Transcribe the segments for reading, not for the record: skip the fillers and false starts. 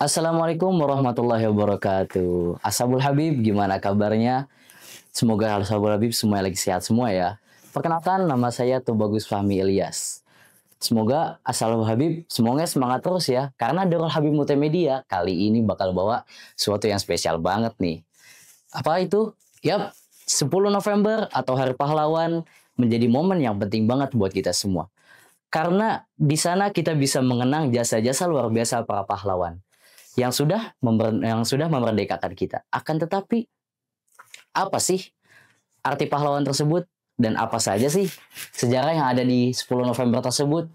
Assalamualaikum warahmatullahi wabarakatuh. Ashabul Habib, gimana kabarnya? Semoga Ashabul Habib semuanya lagi sehat semua ya. Perkenalkan, nama saya Tubagus Fahmi Ilyas. Semoga Ashabul Habib semuanya semangat terus ya. Karena Darul Habib Multimedia kali ini bakal bawa sesuatu yang spesial banget nih. Apa itu? Yap, 10 November atau Hari Pahlawan menjadi momen yang penting banget buat kita semua. Karena di sana kita bisa mengenang jasa-jasa luar biasa para pahlawan yang sudah memerdekakan kita. Akan tetapi, apa sih arti pahlawan tersebut dan apa saja sih sejarah yang ada di 10 November tersebut?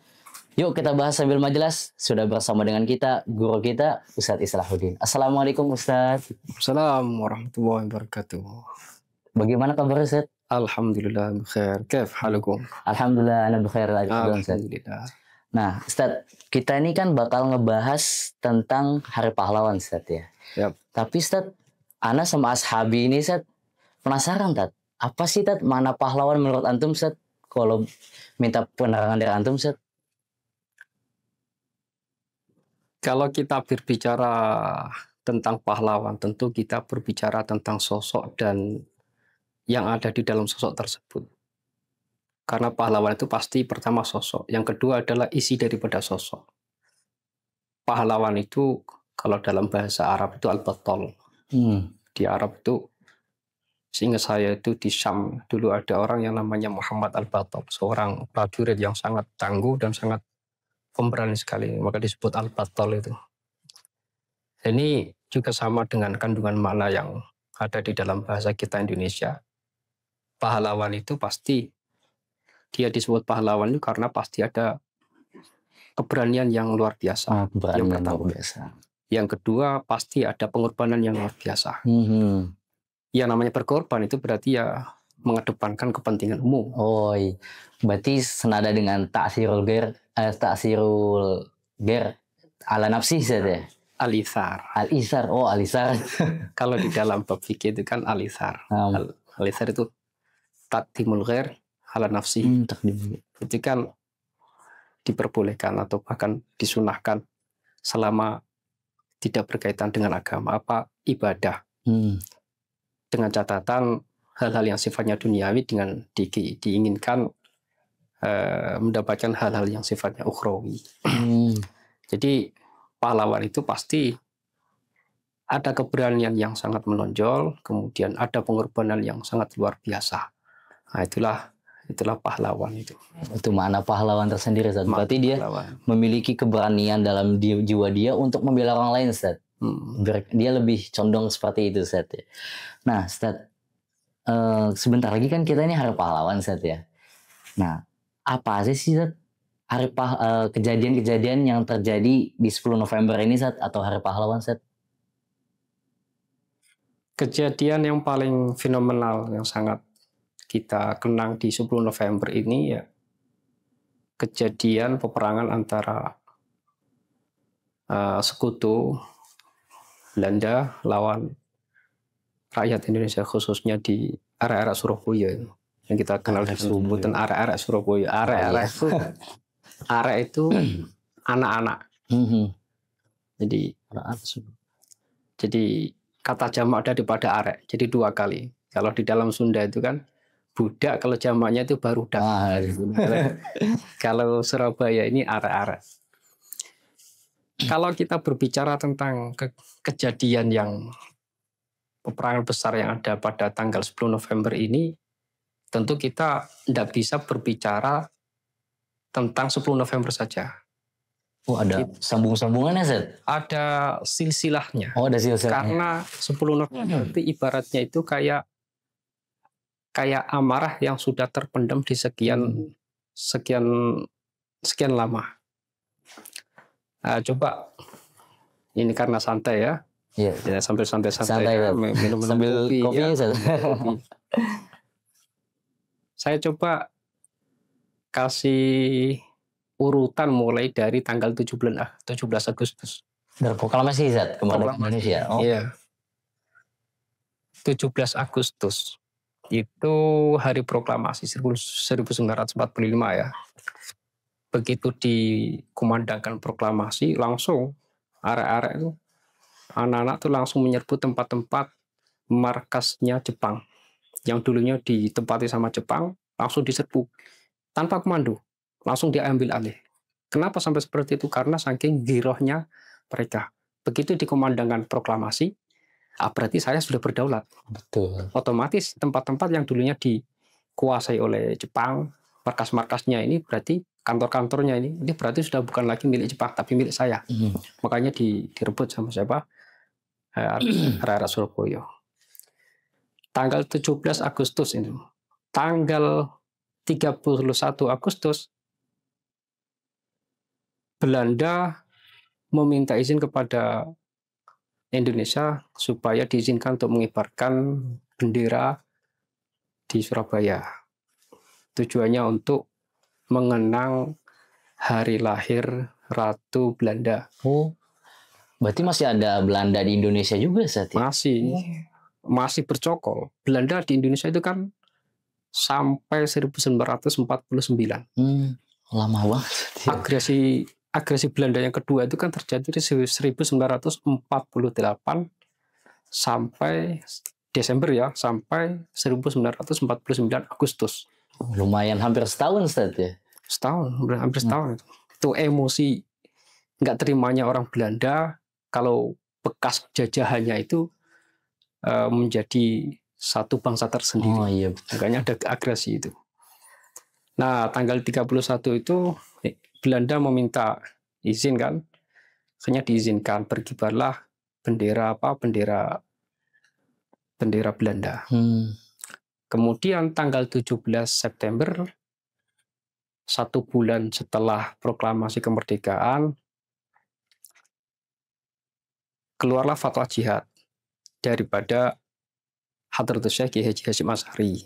Yuk kita bahas sambil majelis. Sudah bersama dengan kita guru kita Ustadz Islahuddin. Assalamualaikum Ustadz. Assalamualaikum warahmatullahi wabarakatuh. Bagaimana kabar Ustadz? Alhamdulillah bikhair. Kif halukum? Alhamdulillah ana bikhair. Alhamdulillah. Nah, Ustadz, kita ini kan bakal ngebahas tentang Hari Pahlawan, Ustadz ya. Yap. Tapi Ustadz, ana sama ashabi ini Ustadz penasaran, Ustadz. Apa sih Ustadz, mana pahlawan menurut antum, Ustadz? Kalau minta penerangan dari antum, Ustadz. Kalau kita berbicara tentang pahlawan, tentu kita berbicara tentang sosok dan yang ada di dalam sosok tersebut. Karena pahlawan itu pasti pertama sosok. Yang kedua adalah isi daripada sosok. Pahlawan itu kalau dalam bahasa Arab itu al-battal. Di Arab itu, seingat saya itu di Syam dulu ada orang yang namanya Muhammad al-Battal. Seorang prajurit yang sangat tangguh dan sangat pemberani sekali. Maka disebut al-Battal itu. Ini juga sama dengan kandungan makna yang ada di dalam bahasa kita Indonesia. Pahlawan itu pasti dia disebut pahlawan itu karena pasti ada keberanian yang luar biasa. Yang pertama. Luar biasa. Yang kedua pasti ada pengorbanan yang luar biasa. Yang namanya berkorban itu berarti ya mengedepankan kepentingan umum. Oh, iya. Berarti senada dengan ta'sirul ger ala nafsi saja. Al-ithar. Al-isar. Oh, al-isar. Kalau di dalam bab fikih itu kan al-ithar. Al-ithar itu taqdimul ghair ala nafsi. Itu kan diperbolehkan atau bahkan disunahkan selama tidak berkaitan dengan agama, apa ibadah. Dengan catatan hal-hal yang sifatnya duniawi dengan diinginkan mendapatkan hal-hal yang sifatnya ukhrawi. Jadi pahlawan itu pasti ada keberanian yang sangat menonjol, kemudian ada pengorbanan yang sangat luar biasa. Nah, itulah pahlawan itu. Itu mana pahlawan tersendiri, Ustaz. Berarti dia memiliki keberanian dalam jiwa dia untuk membela orang lain, Ustaz. Dia lebih condong seperti itu, Ustaz. Nah, Ustaz, sebentar lagi kan kita ini Hari Pahlawan, Ustaz ya. Nah, apa sih Ustaz kejadian-kejadian yang terjadi di 10 November ini, Ustaz, atau Hari Pahlawan, Ustaz? Kejadian yang paling fenomenal yang sangat kita kenang di 10 November ini ya kejadian peperangan antara sekutu Belanda lawan rakyat Indonesia khususnya di area-area Surabaya yang kita kenal dengan sebutan area-area Surabaya. Area itu anak-anak. Jadi kata jamak daripada arek. Jadi dua kali. Kalau di dalam Sunda itu kan budak, kalau jamaknya itu barudak. Kalau Surabaya ini arek-arek. Kalau kita berbicara tentang kejadian yang peperangan besar yang ada pada tanggal 10 November ini, tentu kita tidak bisa berbicara tentang 10 November saja. Oh, ada sambung-sambungannya, Zed? Ada silsilahnya. Oh, ada silsilahnya. Karena 10 November itu ibaratnya itu kayak amarah yang sudah terpendam di sekian lama. Nah, coba ini karena santai ya. Iya. Ya, sambil santai-santai ya, minum kopi. Ya. Kopi. Saya coba kasih urutan mulai dari tanggal 17 Agustus. Berproklamasi, Zat, kemerdekaan Indonesia. Oh. Iya. 17 Agustus itu hari proklamasi 1945 ya. Begitu dikumandangkan proklamasi, langsung arek-arek itu Anak-anak tuh langsung menyerbu tempat-tempat markasnya Jepang. Yang dulunya ditempati sama Jepang, langsung diserbu. Tanpa komando. Langsung diambil alih. Kenapa sampai seperti itu? Karena saking girohnya mereka. Begitu dikumandangkan proklamasi, berarti saya sudah berdaulat. Betul. Otomatis tempat-tempat yang dulunya dikuasai oleh Jepang, markas-markasnya ini berarti kantor-kantornya ini berarti sudah bukan lagi milik Jepang, tapi milik saya. Makanya direbut sama siapa? Arek-arek Surabaya. Tanggal 17 Agustus ini. Tanggal 31 Agustus Belanda meminta izin kepada Indonesia supaya diizinkan untuk mengibarkan bendera di Surabaya. Tujuannya untuk mengenang hari lahir Ratu Belanda. Oh, berarti masih ada Belanda di Indonesia juga saat ya? Masih bercokol. Belanda di Indonesia itu kan sampai 1949. Lama banget. Agresi Belanda yang kedua itu kan terjadi di 1948 sampai Desember ya, sampai 1949 Agustus. Lumayan hampir setahun Ustaz ya? Hampir setahun. Itu emosi nggak terimanya orang Belanda kalau bekas jajahannya itu menjadi satu bangsa tersendiri. Oh iya. Makanya ada agresi itu. Nah, tanggal 31 itu Belanda meminta izin kan. Hanya diizinkan berkibarlah bendera Belanda. Kemudian tanggal 17 September, 1 bulan setelah proklamasi kemerdekaan, keluarlah fatwa jihad daripada Hadratus Syekh Kiai Haji Hasyim Asy'ari.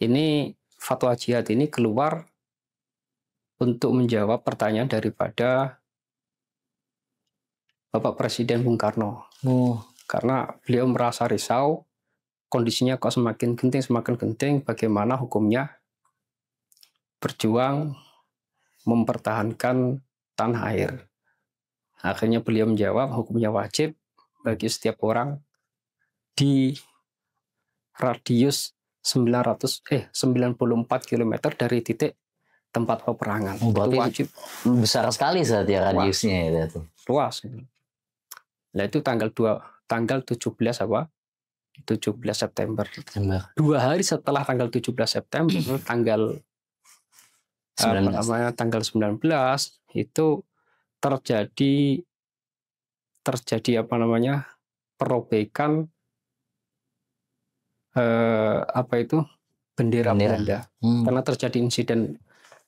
Ini fatwa jihad ini keluar untuk menjawab pertanyaan daripada Bapak Presiden Bung Karno. Karena beliau merasa risau, kondisinya kok semakin genting, bagaimana hukumnya berjuang mempertahankan tanah air. Akhirnya beliau menjawab, hukumnya wajib bagi setiap orang di radius 94 km dari titik tempat peperangan. Itu wajib. Besar sekali saat ya radiusnya itu. Luas. Nah itu tanggal 17 apa? 17 September. 2 hari setelah tanggal 17 September, tanggal 19 itu terjadi perobekan bendera Belanda. Karena terjadi insiden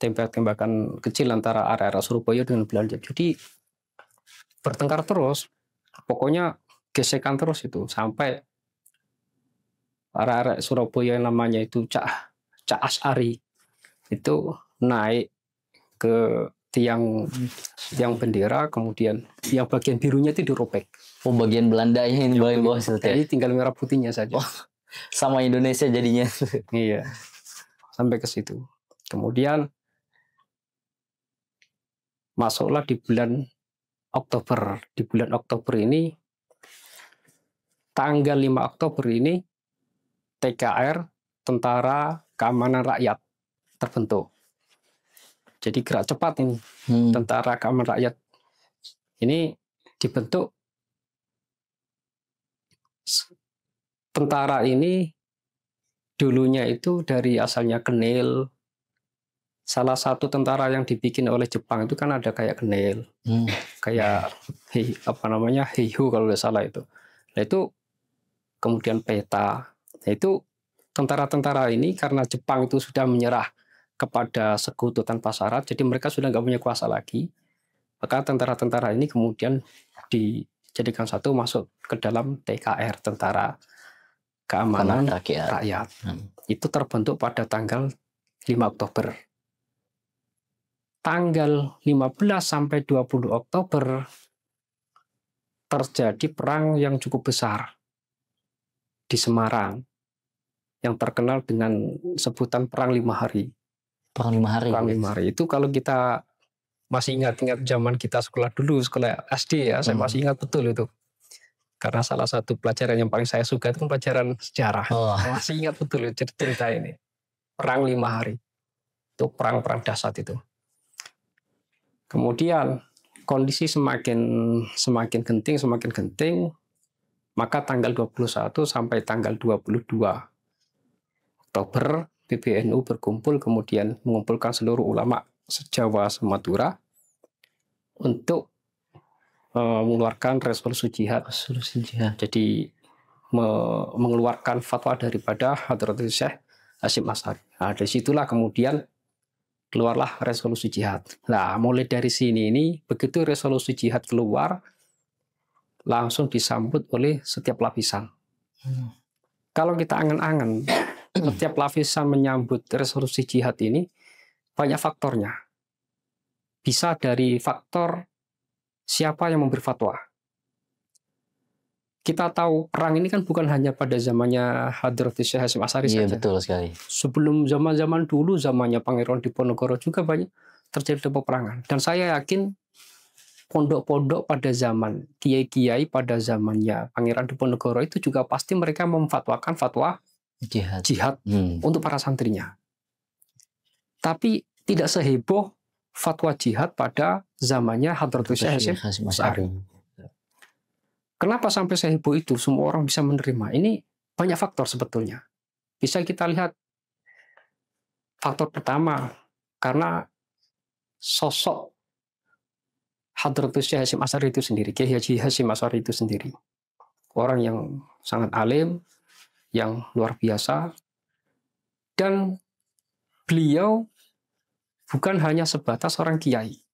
tembak-tembakan kecil antara area Surabaya dengan Belanda. Jadi bertengkar terus. Pokoknya gesekan terus itu sampai area Surabaya yang namanya itu Cak Asy'ari itu naik ke tiang bendera, kemudian yang bagian birunya itu dirobek. Oh, bagian Belandanya ini bagian bawah jadi tinggal merah putihnya saja. Sama Indonesia jadinya. Iya. Sampai ke situ. Kemudian masuklah di bulan Oktober. Di bulan Oktober ini, tanggal 5 Oktober ini, TKR, Tentara Keamanan Rakyat, terbentuk. Jadi gerak cepat ini. Tentara Keamanan Rakyat ini dibentuk. Tentara ini dulunya itu dari asalnya Kenil. Salah satu tentara yang dibikin oleh Jepang itu kan ada kayak Kenil. Kayak Heiho kalau tidak salah itu. Nah itu kemudian Peta. Nah itu tentara-tentara ini karena Jepang itu sudah menyerah kepada sekutu tanpa syarat, jadi mereka sudah nggak punya kuasa lagi. Maka tentara-tentara ini kemudian dijadikan satu masuk ke dalam TKR, Tentara Keamanan Rakyat. Itu terbentuk pada tanggal 5 Oktober. Tanggal 15 sampai 20 Oktober terjadi perang yang cukup besar di Semarang yang terkenal dengan sebutan Perang 5 Hari. Perang 5 hari. Perang 5 hari itu kalau kita masih ingat-ingat zaman kita sekolah dulu, sekolah SD ya, saya masih ingat betul itu. Karena salah satu pelajaran yang paling saya suka itu kan pelajaran sejarah. Oh. Saya masih ingat betul cerita ini. Perang 5 hari. Itu perang-perang dahsyat itu. Kemudian kondisi semakin genting, maka tanggal 21 sampai tanggal 22 Oktober PBNU berkumpul, kemudian mengumpulkan seluruh ulama se-Jawa Madura untuk mengeluarkan resolusi jihad. Jadi mengeluarkan fatwa daripada Hadratus Syekh Hasyim Asy'ari. Nah, dari situlah kemudian keluarlah resolusi jihad. Nah, mulai dari sini ini begitu resolusi jihad keluar, langsung disambut oleh setiap lapisan. Kalau kita angan-angan, setiap lapisan menyambut resolusi jihad ini banyak faktornya. Bisa dari faktor siapa yang memberi fatwa. Kita tahu perang ini kan bukan hanya pada zamannya Hadratus Syekh Hasyim Asy'ari saja. Iya, betul sekali. Sebelum zaman-zaman dulu, zamannya Pangeran Diponegoro juga banyak terjadi peperangan. Dan saya yakin pondok-pondok pada zaman kiai-kiai pada zamannya Pangeran Diponegoro itu juga pasti mereka memfatwakan fatwa jihad untuk para santrinya. Tapi tidak seheboh fatwa jihad pada zamannya Hadratus Syekh Hasyim Asy'ari. Kenapa sampai seheboh itu semua orang bisa menerima? Ini banyak faktor sebetulnya. Bisa kita lihat faktor pertama, karena sosok Hadratus Syekh Hasyim Asy'ari itu sendiri, Kiai Haji Hasyim Asy'ari itu sendiri. Orang yang sangat alim, yang luar biasa, dan beliau bukan hanya sebatas orang kiai.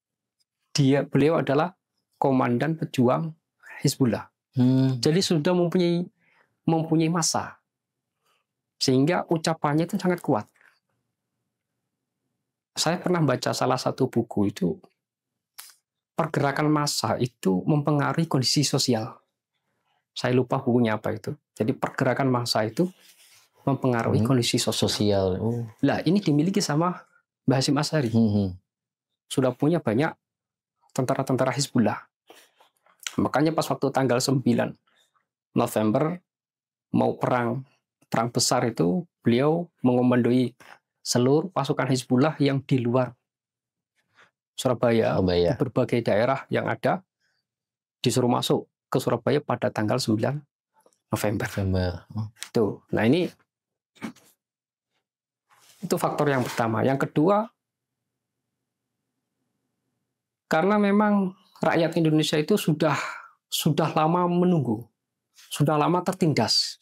Beliau adalah komandan pejuang Hizbullah. Jadi sudah mempunyai massa. Sehingga ucapannya itu sangat kuat. Saya pernah baca salah satu buku itu, pergerakan massa itu mempengaruhi kondisi sosial. Saya lupa bukunya apa itu. Jadi pergerakan massa itu mempengaruhi kondisi sosial. Lah, ini dimiliki sama Mbah Hasyim Asy'ari. Sudah punya banyak tentara-tentara Hizbullah. Makanya pas waktu tanggal 9 November mau perang besar itu, beliau mengomandoi seluruh pasukan Hizbullah yang di luar Surabaya, di berbagai daerah yang ada, disuruh masuk ke Surabaya pada tanggal 9 November. Tuh. Nah, itu faktor yang pertama. Yang kedua, karena memang rakyat Indonesia itu sudah lama menunggu, sudah lama tertindas.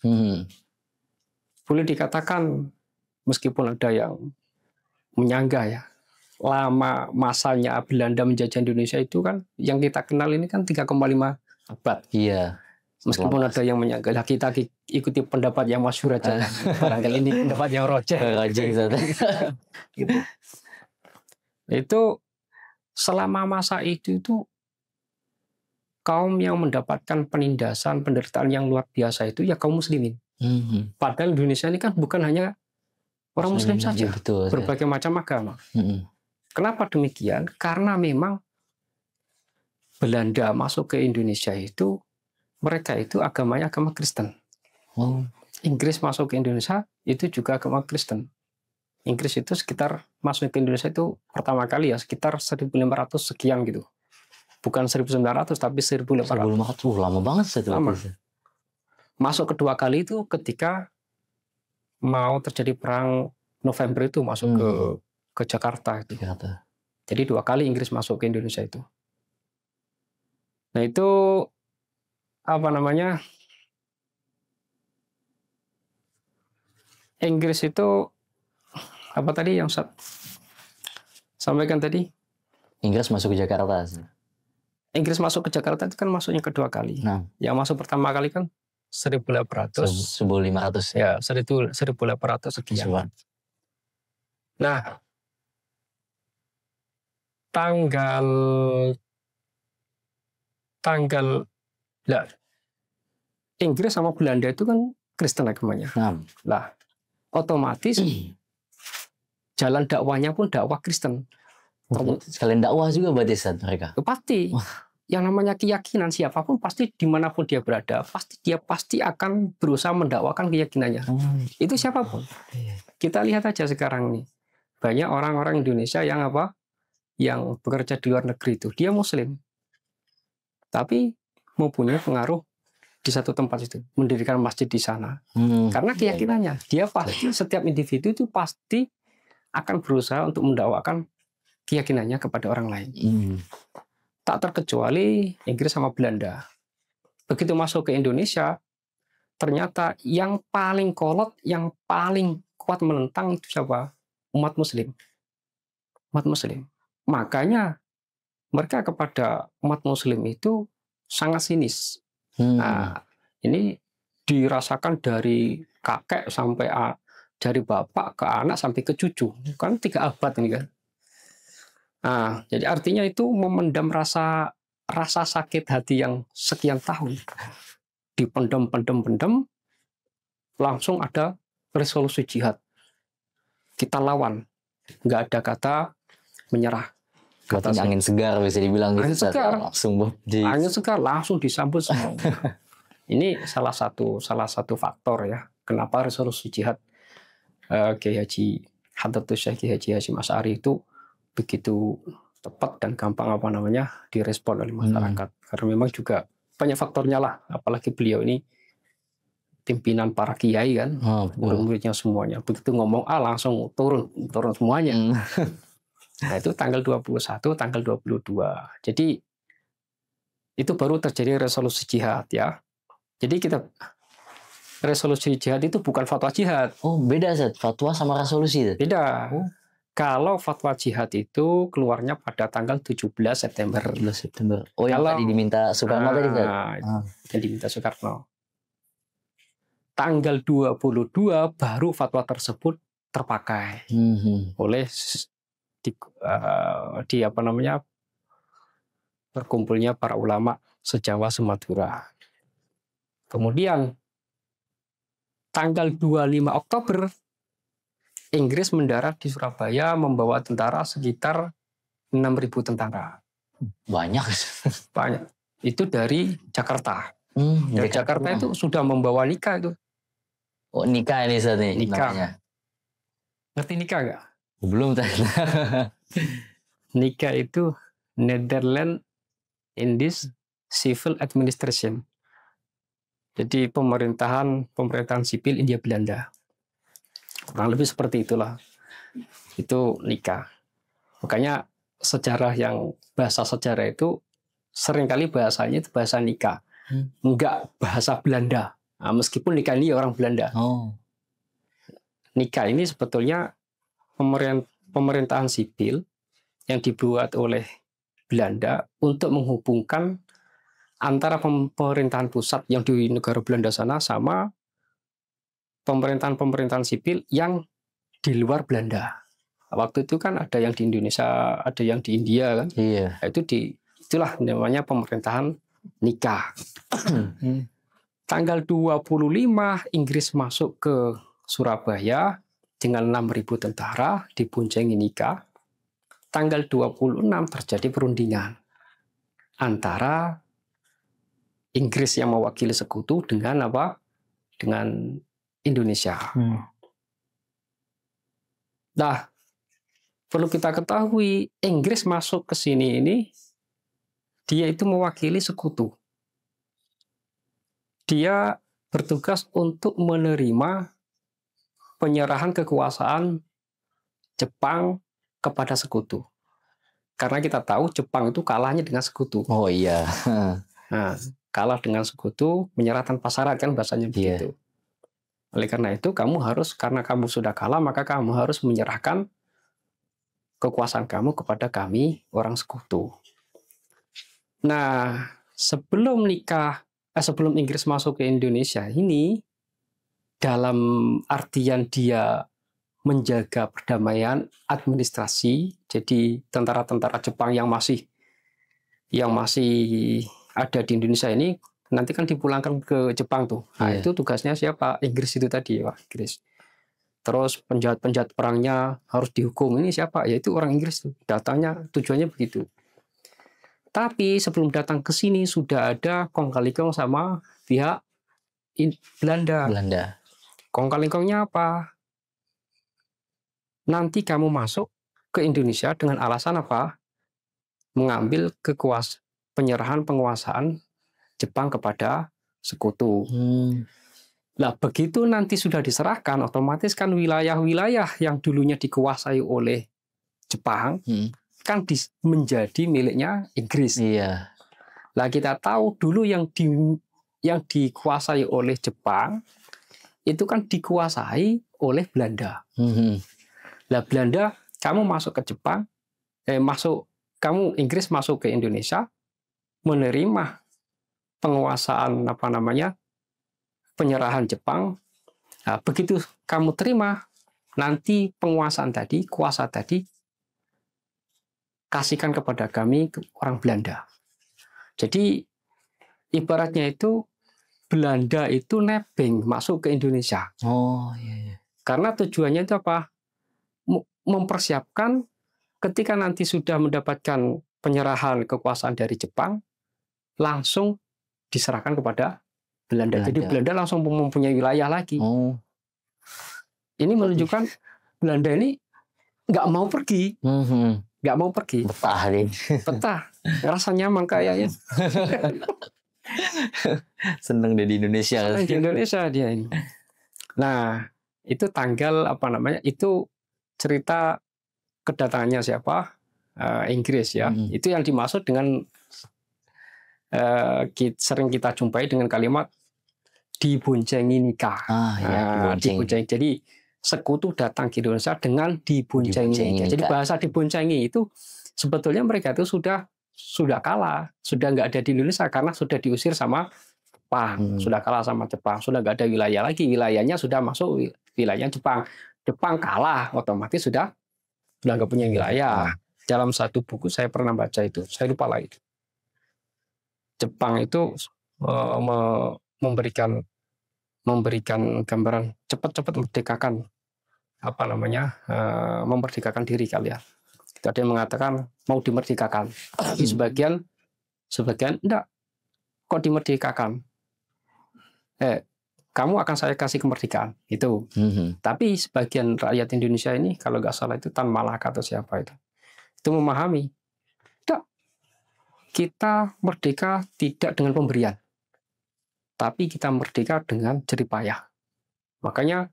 Boleh dikatakan, meskipun ada yang menyanggah ya, lama masanya Belanda menjajah Indonesia itu kan, yang kita kenal ini kan 3,5 abad. Iya. Meskipun ada yang menyanggah, kita ikuti pendapat yang masyhur aja. Barangkali ini pendapat yang rojeh. Gitu. Itu selama masa itu kaum yang mendapatkan penindasan, penderitaan yang luar biasa itu ya kaum muslimin. Padahal Indonesia ini kan bukan hanya orang muslim saja, betul, berbagai macam agama. Kenapa demikian? Karena memang Belanda masuk ke Indonesia itu, mereka itu agamanya agama Kristen. Inggris masuk ke Indonesia itu juga agama Kristen. Inggris itu sekitar masuk ke Indonesia itu pertama kali ya sekitar 1.500 sekian gitu. Bukan 1.900 tapi 1.500. Lama banget saya lama. Masuk kedua kali itu ketika mau terjadi perang November itu masuk ke Jakarta itu. Jadi 2 kali Inggris masuk ke Indonesia itu. Nah, itu apa namanya? Inggris itu apa tadi yang sampaikan tadi? Inggris masuk ke Jakarta. Inggris masuk ke Jakarta itu kan masuknya kedua kali. Nah, yang masuk pertama kali kan 1.500. 1.500 ya. 1.800 sekian. Nah, tanggal Inggris sama Belanda itu kan Kristen agamanya. Lah, otomatis jalan dakwahnya pun dakwah Kristen. Sekalian dakwah juga berarti Ustaz mereka. Pasti. Yang namanya keyakinan siapapun pasti dimanapun dia berada, dia pasti akan berusaha mendakwakan keyakinannya. Itu siapapun. Kita lihat aja sekarang nih. Banyak orang-orang Indonesia yang apa? Yang bekerja di luar negeri itu, dia Muslim. Tapi mempunyai pengaruh di satu tempat itu, mendirikan masjid di sana. Karena keyakinannya, dia pasti, setiap individu itu pasti akan berusaha untuk mendakwakan keyakinannya kepada orang lain. Tak terkecuali Inggris sama Belanda. Begitu masuk ke Indonesia, ternyata yang paling kolot, yang paling kuat menentang itu siapa? Umat Muslim. Umat Muslim. Makanya mereka kepada umat Muslim itu sangat sinis. Nah, ini dirasakan dari kakek sampai dari bapak ke anak sampai ke cucu. Kan 3 abad ini kan. Nah, jadi artinya itu memendam rasa sakit hati yang sekian tahun. Dipendam, langsung ada resolusi jihad. Kita lawan. Nggak ada kata menyerah. Kata angin segar bisa dibilang angin gitu. Segar. Angin segar langsung disambut semua. Ini salah satu faktor ya. Kenapa resolusi jihad Kiai Haji Hadratus Syekh Kiai Haji Hasyim Asy'ari itu begitu tepat dan gampang direspon oleh masyarakat. Karena memang juga banyak faktornya lah. Apalagi beliau ini pimpinan para kiai kan, murid-muridnya semuanya. Begitu ngomong langsung turun semuanya. Nah itu tanggal 21, tanggal 22. Jadi itu baru terjadi resolusi jihad ya. Jadi resolusi jihad itu bukan fatwa jihad. Oh beda Zat, fatwa sama resolusi itu? Beda. Kalau fatwa jihad itu keluarnya pada tanggal 17 September. 17 September. Oh yang tadi diminta Soekarno tadi Zat? Yang diminta Soekarno. Tanggal 22 baru fatwa tersebut terpakai oleh berkumpulnya para ulama se-Jawa Semadura. Kemudian tanggal 25 Oktober Inggris mendarat di Surabaya membawa tentara sekitar 6.000 tentara. Banyak. Itu dari Jakarta. Dari Jakarta itu sudah membawa nikah itu. Oh nikah ini Zat nih. Nikah. Namanya. Ngerti nikah nggak? Belum tadi. Nikah itu Netherlands Indies Civil Administration. Jadi pemerintahan sipil India Belanda. Kurang lebih seperti itulah. Itu nikah. Makanya bahasa sejarah itu seringkali bahasanya itu bahasa nikah. Enggak bahasa Belanda. Nah, meskipun nikah ini orang Belanda. Nikah ini sebetulnya pemerintahan sipil yang dibuat oleh Belanda untuk menghubungkan antara pemerintahan pusat yang di negara Belanda sana sama pemerintahan sipil yang di luar Belanda. Waktu itu kan ada yang di Indonesia, ada yang di India kan. Iya. Itulah namanya pemerintahan nikah. Tanggal 25 Inggris masuk ke Surabaya dengan 6.000 tentara diboncengi nikah. Tanggal 26 terjadi perundingan antara Inggris yang mewakili sekutu dengan dengan Indonesia. Nah, perlu kita ketahui Inggris masuk ke sini ini dia itu mewakili sekutu. Dia bertugas untuk menerima penyerahan kekuasaan Jepang kepada sekutu. Karena kita tahu Jepang itu kalahnya dengan sekutu. Oh iya. Nah, kalah dengan sekutu, menyerah tanpa syarat kan bahasanya begitu. Oleh karena itu karena kamu sudah kalah, maka kamu harus menyerahkan kekuasaan kamu kepada kami orang sekutu. Nah, sebelum Inggris masuk ke Indonesia ini, dalam artian dia menjaga perdamaian administrasi, jadi tentara-tentara Jepang yang masih ada di Indonesia ini nanti kan dipulangkan ke Jepang tuh. Nah, itu tugasnya siapa? Inggris itu tadi, Pak. Inggris. Terus penjahat-penjahat perangnya harus dihukum. Ini siapa? Yaitu orang Inggris tuh. Datangnya tujuannya begitu. Tapi sebelum datang ke sini sudah ada kong kali kong sama pihak Belanda. Kong kali kongnya apa? Nanti kamu masuk ke Indonesia dengan alasan apa? Mengambil penyerahan penguasaan Jepang kepada sekutu. Nah, begitu nanti sudah diserahkan, otomatis kan wilayah-wilayah yang dulunya dikuasai oleh Jepang kan menjadi miliknya Inggris. Iya. Nah, kita tahu dulu yang dikuasai oleh Jepang itu kan dikuasai oleh Belanda. Nah, Belanda, kamu masuk ke Jepang, kamu Inggris masuk ke Indonesia, menerima penguasaan penyerahan Jepang. Nah, begitu kamu terima, nanti penguasaan tadi, kuasa tadi, kasihkan kepada kami orang Belanda. Jadi ibaratnya itu Belanda itu nebeng masuk ke Indonesia. Oh iya. Karena tujuannya itu apa? Mempersiapkan ketika nanti sudah mendapatkan penyerahan kekuasaan dari Jepang, langsung diserahkan kepada Belanda. Jadi Belanda langsung mempunyai wilayah lagi. Ini menunjukkan Belanda ini nggak mau pergi. Nggak mau pergi. Betah nih. Betah. Ngerasa nyaman kayaknya. Seneng dia di Indonesia. Seneng di Indonesia dia ini. Nah, itu tanggal itu cerita kedatangannya siapa? Inggris ya. Itu yang dimaksud dengan sering kita jumpai dengan kalimat diboncengi nikah. Diboncengi. Jadi sekutu datang ke Indonesia dengan diboncengi. Jadi bahasa diboncengi itu sebetulnya mereka itu sudah kalah, sudah nggak ada di Indonesia karena sudah diusir sama Jepang, sudah kalah sama Jepang, sudah nggak ada wilayah lagi, wilayahnya sudah masuk wilayah Jepang. Jepang kalah, otomatis sudah nggak punya wilayah. Dalam satu buku saya pernah baca itu, saya lupa lagi. Jepang itu memberikan gambaran cepat-cepat merdekakan memerdekakan diri kalian. Itu ada yang mengatakan mau dimerdekakan. Sebagian enggak. Kok dimerdekakan? Kamu akan saya kasih kemerdekaan. Itu. Tapi sebagian rakyat Indonesia ini kalau nggak salah itu Tan Malaka atau siapa itu memahami. Tidak. Kita merdeka tidak dengan pemberian. Tapi kita merdeka dengan jerih payah. Makanya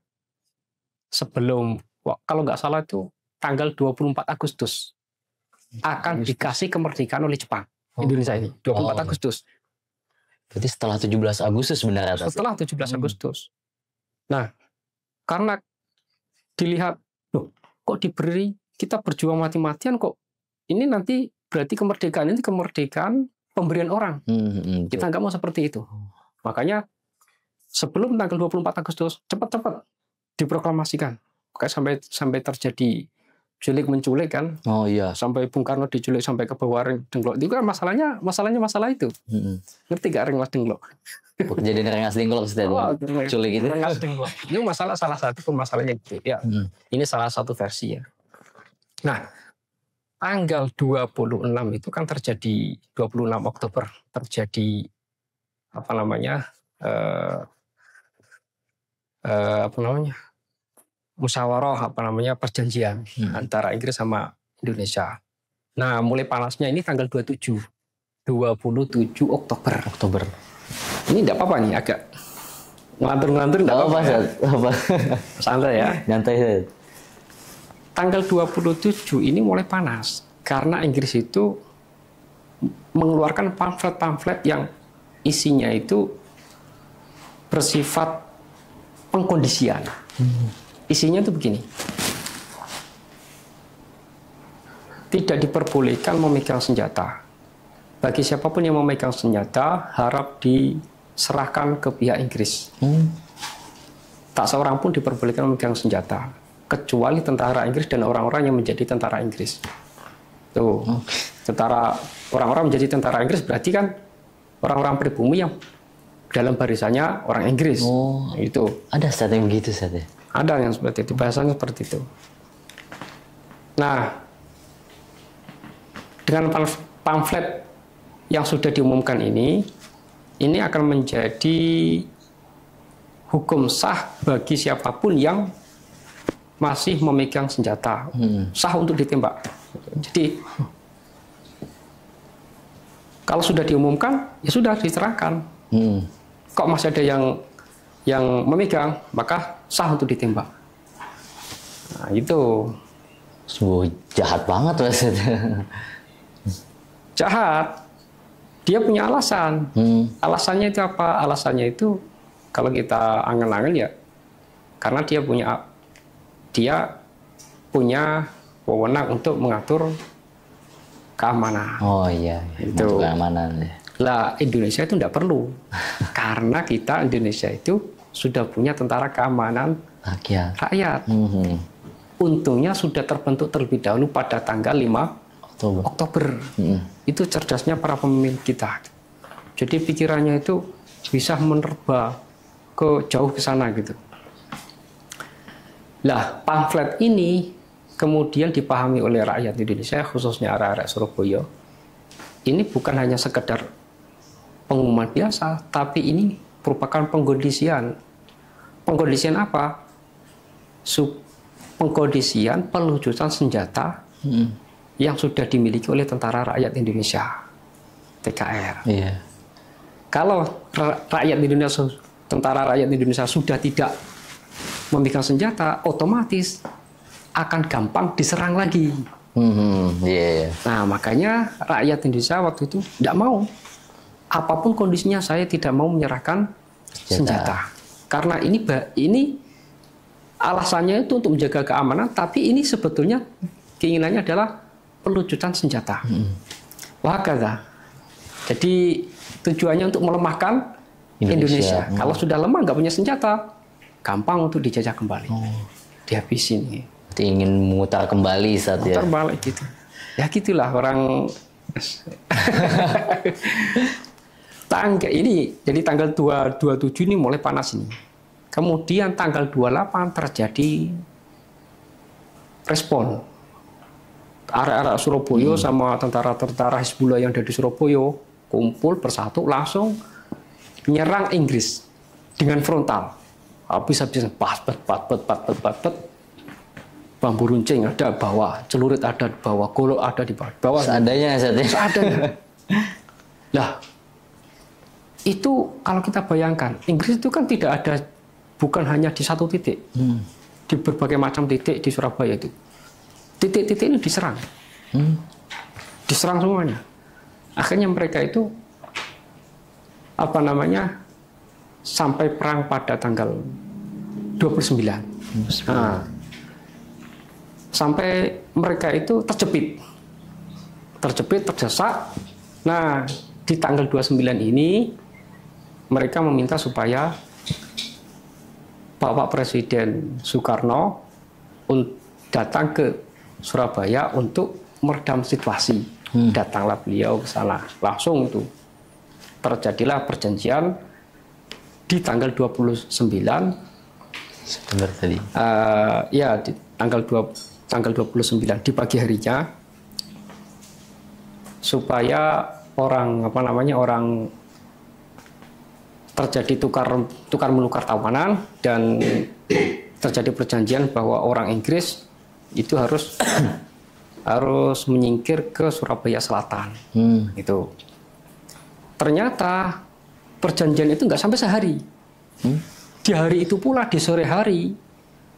kalau nggak salah itu tanggal 24 Agustus akan dikasih kemerdekaan oleh Jepang. Indonesia ini 24 Agustus. Berarti setelah 17 Agustus sebenarnya. Setelah 17 Agustus. Nah, karena dilihat, kok diberi, kita berjuang mati-matian kok. Ini nanti berarti kemerdekaan ini kemerdekaan pemberian orang. Kita nggak mau seperti itu. Makanya sebelum tanggal 24 Agustus cepat-cepat diproklamasikan. Sampai terjadi culik-menculik kan. Oh iya. Sampai Bung Karno diculik sampai ke bawah Rengas. Itu kan masalahnya masalah itu. Ngerti gak Rengas Dengklok? Kejadian Rengas Dengklok culik itu. Rengas Dengklok. Itu salah satu masalahnya gitu. Ya. Ini salah satu versi ya. Nah, tanggal 26 itu kan terjadi 26 Oktober terjadi musyawarah perjanjian antara Inggris sama Indonesia. Nah, mulai panasnya ini tanggal 27 Oktober. Ini enggak apa-apa nih, agak ngelantur-ngelantur enggak apa-apa. Santai ya. Nyantai. Tanggal 27 ini mulai panas karena Inggris itu mengeluarkan pamflet-pamflet yang isinya itu bersifat pengkondisian. Isinya itu begini. Tidak diperbolehkan memegang senjata. Bagi siapapun yang memegang senjata, harap diserahkan ke pihak Inggris. Tak seorang pun diperbolehkan memegang senjata, kecuali tentara Inggris dan orang-orang yang menjadi tentara Inggris. Tuh, orang-orang menjadi tentara Inggris berarti kan orang-orang pribumi yang dalam barisannya orang Inggris. Itu ada stat yang begitu stat ya? Ada yang seperti itu, bahasanya seperti itu. Nah, dengan pamflet yang sudah diumumkan ini akan menjadi hukum sah bagi siapapun yang masih memegang senjata, sah untuk ditembak. Jadi kalau sudah diumumkan, ya sudah diserahkan. Kok masih ada yang memegang, maka sah untuk ditembak. Nah, itu. Jahat banget maksudnya. Jahat. Dia punya alasan. Alasannya itu apa? Alasannya itu kalau kita angen-angen ya, karena dia punya wewenang untuk mengatur keamanan. Oh iya, itu keamanan. Lah Indonesia itu tidak perlu, karena kita Indonesia itu sudah punya tentara keamanan rakyat. Untungnya sudah terbentuk terlebih dahulu pada tanggal 5 Oktober. Itu cerdasnya para pemimpin kita. Jadi pikirannya itu bisa menerba jauh ke sana gitu. Lah pamflet ini kemudian dipahami oleh rakyat Indonesia, khususnya arek-arek Surabaya. Ini bukan hanya sekedar pengumuman biasa, tapi ini merupakan pengkondisian. Pengkondisian apa? Pengkondisian pelucutan senjata yang sudah dimiliki oleh Tentara Rakyat Indonesia, TKR. Iya. Kalau rakyat Indonesia, Tentara Rakyat Indonesia sudah tidak memegang senjata, otomatis akan gampang diserang lagi. Nah, makanya rakyat Indonesia waktu itu tidak mau. Apapun kondisinya, saya tidak mau menyerahkan senjata. Karena ini alasannya itu untuk menjaga keamanan, tapi ini sebetulnya keinginannya adalah pelucutan senjata. Wah, kata. Jadi tujuannya untuk melemahkan Indonesia. Kalau sudah lemah, nggak punya senjata, gampang untuk dijajah kembali, dihabisin. Berarti ingin memutar kembali saat ya. Mutar balik gitu. Ya gitulah orang. Jadi tanggal 27 ini mulai panas ini. Kemudian tanggal 28 terjadi respon. Arek-arek Surabaya sama tentara-tentara Hizbullah yang ada di Surabaya kumpul bersatu langsung menyerang Inggris dengan frontal. Habis-habisan pat, bambu runcing ada bawah, celurit ada di bawah, golok ada di bawah. Seadanya. Nah, itu kalau kita bayangkan, Inggris itu kan tidak ada, bukan hanya di satu titik, di berbagai macam titik di Surabaya itu. Titik-titik ini diserang, diserang semuanya. Akhirnya mereka itu sampai perang pada tanggal 29. Nah, sampai mereka itu terjepit, terdesak. Nah, di tanggal 29 ini mereka meminta supaya Bapak Presiden Soekarno datang ke Surabaya untuk meredam situasi. Datanglah beliau ke sana. Langsung itu terjadilah perjanjian di tanggal 29 September tadi. Di tanggal 29 di pagi harinya, supaya orang terjadi tukar menukar tawanan dan terjadi perjanjian bahwa orang Inggris itu harus menyingkir ke Surabaya Selatan. Itu ternyata perjanjian itu nggak sampai sehari. Di hari itu pula, di sore hari,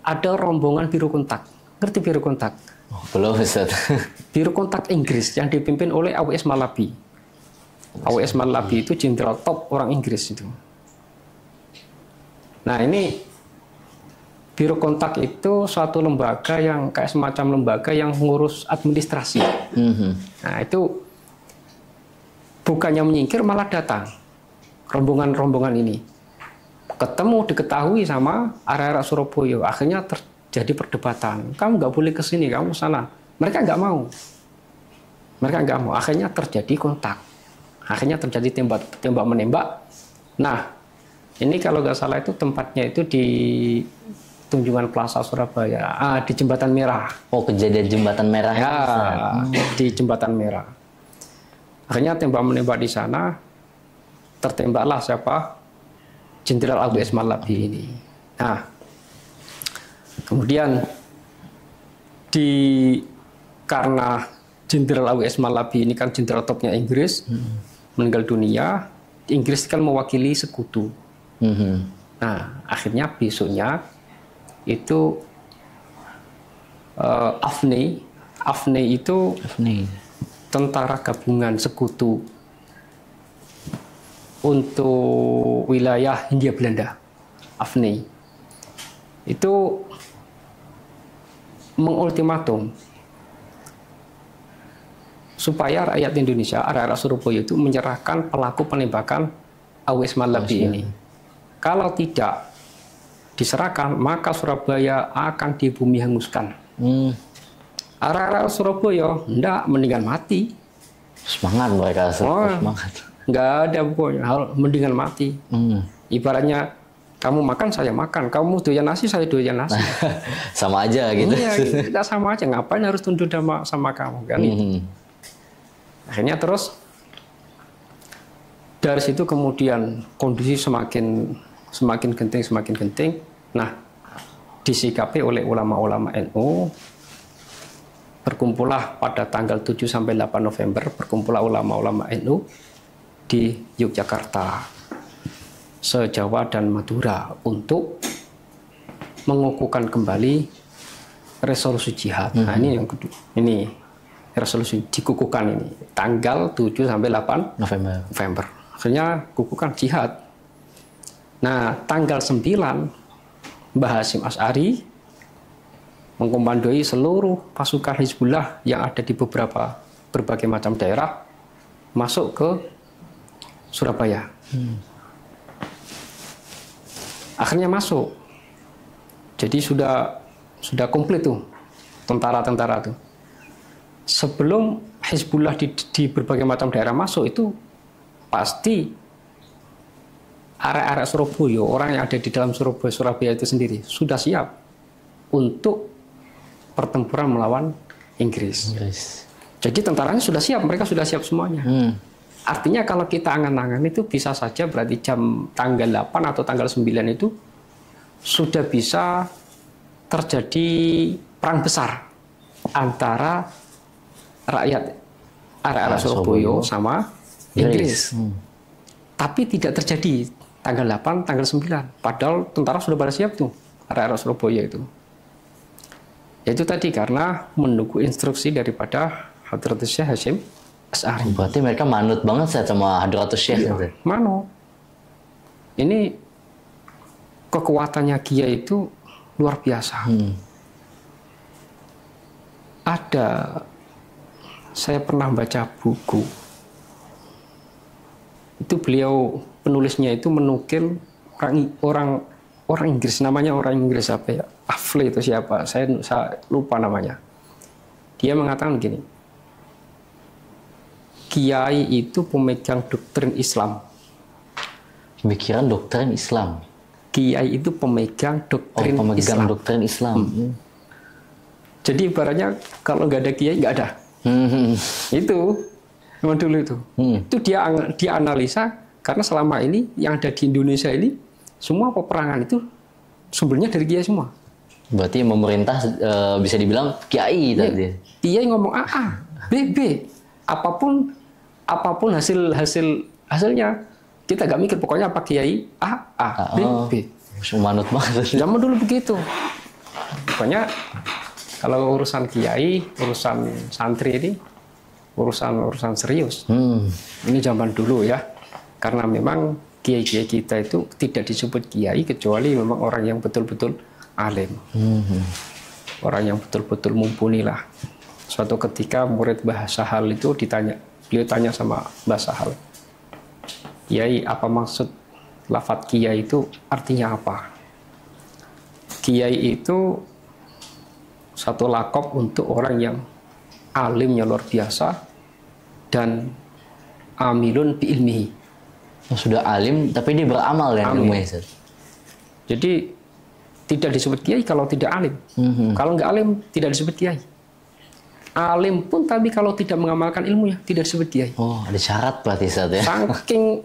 ada rombongan biru kontak. Ngerti biru kontak? Oh, belum, Ustaz. Biru kontak Inggris yang dipimpin oleh A.W.S. Malabi. A.W.S. Malabi itu jenderal top orang Inggris itu. Nah, ini biru kontak itu suatu lembaga yang kayak semacam lembaga yang mengurus administrasi. Nah, itu bukannya menyingkir, malah datang rombongan-rombongan ini. Diketahui sama arek-arek Surabaya. Akhirnya terjadi perdebatan. Kamu nggak boleh ke sini, kamu sana. Mereka nggak mau. Akhirnya terjadi kontak. Akhirnya terjadi tembak menembak. Nah, ini kalau nggak salah itu tempatnya itu di Tunjungan Plaza Surabaya, di Jembatan Merah. Oh, kejadian Jembatan Merah. Ya, di Jembatan Merah. Akhirnya tembak-menembak di sana, tertembaklah siapa? Jenderal AWS Malabi ini. Nah, kemudian karena Jenderal AWS Malabi ini kan jenderal topnya Inggris, meninggal dunia. Inggris kan mewakili sekutu. Nah, akhirnya besoknya itu Afne itu tentara gabungan sekutu untuk wilayah Hindia Belanda. Afne itu mengultimatum supaya rakyat Indonesia, arek-arek Surabaya itu menyerahkan pelaku penembakan AWS Malabi ini. Kalau tidak diserahkan, maka Surabaya akan dibumi hanguskan. Arek-arek Surabaya enggak, mendingan mati. Semangat mereka, semangat. Enggak ada pokoknya, mendingan mati. Ibaratnya kamu makan, saya makan. Kamu doyan nasi, saya doyan nasi. Sama aja gitu. Iya, kita sama aja. Ngapain harus tunduk sama kamu kan? Akhirnya terus dari situ kemudian kondisi semakin genting. Nah, disikapi oleh ulama-ulama NU. Berkumpullah pada tanggal 7 sampai 8 November, berkumpullah ulama-ulama NU di Yogyakarta, se-Jawa dan Madura untuk mengukuhkan kembali resolusi jihad. Nah, ini yang kedua. Ini resolusi dikukuhkan ini tanggal 7 sampai 8 November. Akhirnya kukuhkan jihad. Nah, tanggal 9 Mbah Hasyim Asy'ari mengkomandoi seluruh pasukan Hizbullah yang ada di berbagai macam daerah masuk ke Surabaya. Akhirnya masuk. Jadi sudah komplit tuh tentara-tentara tuh. Sebelum Hizbullah di berbagai macam daerah masuk itu pasti area-area Surabaya, orang yang ada di dalam Surabaya itu sendiri sudah siap untuk pertempuran melawan Inggris. Jadi tentaranya sudah siap, mereka sudah siap semuanya. Artinya kalau kita angan-angan itu bisa saja berarti jam tanggal 8 atau tanggal 9 itu sudah bisa terjadi perang besar antara rakyat area Surabaya sama Inggris. Tapi tidak terjadi tanggal 8, tanggal 9. Padahal tentara sudah pada siap tuh, area Surabaya itu. Yaitu tadi karena menunggu instruksi daripada Hadratus Syekh Hasyim Asy'ari. Berarti mereka manut banget sama Hadratus Syekh. Iya, manut. Ini kekuatannya Kiai itu luar biasa. Saya pernah baca buku. Itu beliau penulisnya itu menukil orang Inggris, namanya orang Inggris apa ya? Afle itu siapa? Saya lupa namanya. Dia mengatakan gini, Kiai itu pemegang doktrin Islam. Pemikiran doktrin Islam. Kiai itu pemegang doktrin Islam. Doktrin Islam. Jadi ibaratnya kalau nggak ada Kiai nggak ada. Itu memang dulu itu. Itu dia analisa karena selama ini yang ada di Indonesia ini semua peperangan itu sumbernya dari Kiai semua. Berarti pemerintah bisa dibilang Kiai tadi. Kiai ngomong A, B, apapun hasilnya kita nggak mikir, pokoknya apa Kiai A, B. Manut banget. Zaman dulu begitu. Pokoknya kalau urusan Kiai, urusan santri ini urusan serius. Ini zaman dulu ya. Karena memang kiai-kiai kita itu tidak disebut kiai kecuali memang orang yang betul-betul alim. Orang yang betul-betul mumpuni lah. Suatu ketika murid Mbah Sahal itu beliau tanya sama Mbah Sahal, Kiai, apa maksud lafadz kiai itu artinya apa? Kiai itu satu lakop untuk orang yang alimnya luar biasa dan amilun bi ilmihi. Sudah alim tapi dia beramal dengan ilmunya. Jadi tidak disebut kiai kalau tidak alim. Kalau nggak alim tidak disebut kiai. Alim pun tapi kalau tidak mengamalkan ilmunya tidak disebut kiai. Oh, ada syarat berarti Ustaz ya. Saking